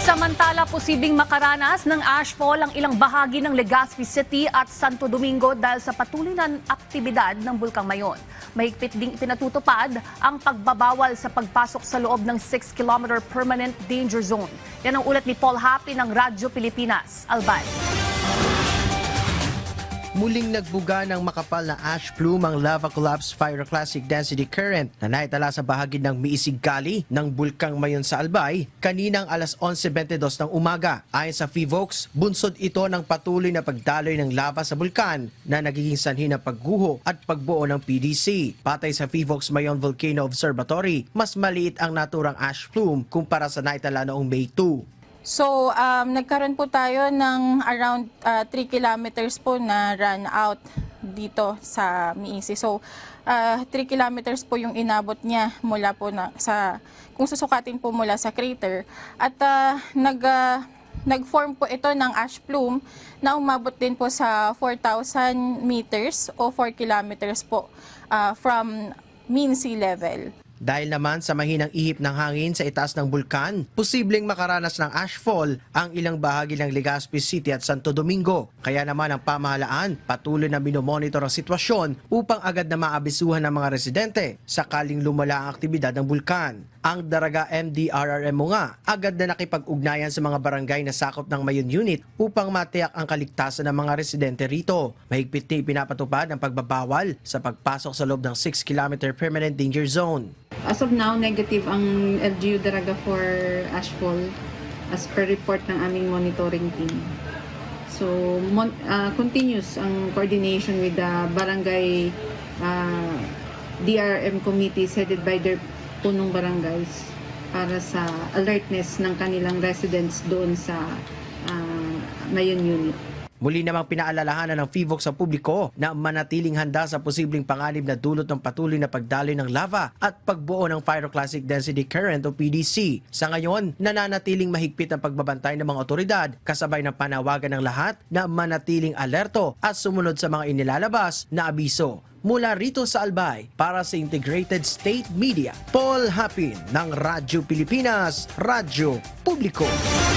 Samantala, posibleng makaranas ng ashfall ang ilang bahagi ng Legazpi City at Santo Domingo dahil sa patuloy na aktibidad ng Bulkang Mayon. Mahigpit ding ipinatutupad ang pagbabawal sa pagpasok sa loob ng 6-kilometer permanent danger zone. Yan ang ulat ni Paul Happy ng Radyo Pilipinas. Albay. Muling nagbuga ng makapal na ash plume ang lava collapse pyroclastic density current na naitala sa bahagi ng Miisig Gali ng Bulkang Mayon sa Albay kaninang alas 11:22 ng umaga. Ayon sa PHIVOLCS, bunsod ito ng patuloy na pagdaloy ng lava sa bulkan na nagiging sanhi ng pagguho at pagbuo ng PDC. Patay sa PHIVOLCS Mayon Volcano Observatory, mas maliit ang naturang ash plume kumpara sa naitala noong May 2. So, nagkaroon po tayo ng around 3 kilometers po na run out dito sa Miisi. So, 3 kilometers po yung inabot niya mula po kung susukatin po mula sa crater. At nag-form po ito ng ash plume na umabot din po sa 4,000 meters o 4 kilometers po from mean sea level. Dahil naman sa mahinang ihip ng hangin sa itaas ng bulkan, posibleng makaranas ng ashfall ang ilang bahagi ng Legazpi City at Santo Domingo. Kaya naman ang pamahalaan patuloy na minomonitor ang sitwasyon upang agad na maabisuhan ng mga residente sakaling lumala ang aktibidad ng bulkan. Ang Daraga MDRRMO nga agad na nakipag-ugnayan sa mga barangay na sakop ng Mayon Unit upang matiyak ang kaligtasan ng mga residente rito. Mahigpit din pinapatupad ang pagbabawal sa pagpasok sa loob ng 6-kilometer permanent danger zone. As of now, negative ang LGU Daraga for ashfall as per report ng aming monitoring team. So, continuous ang coordination with the barangay DRM committees headed by their punong barangays para sa alertness ng kanilang residents doon sa Mayon Unit. Muli namang pinaalalahanan ng PHIVOLCS sa publiko na manatiling handa sa posibleng panganib na dulot ng patuloy na pagdaloy ng lava at pagbuo ng pyroclastic density current o PDC. Sa ngayon, nananatiling mahigpit ang pagbabantay ng mga otoridad kasabay ng panawagan ng lahat na manatiling alerto at sumunod sa mga inilalabas na abiso. Mula rito sa Albay, para sa Integrated State Media, Paul Hapin ng Radyo Pilipinas, Radyo Publiko.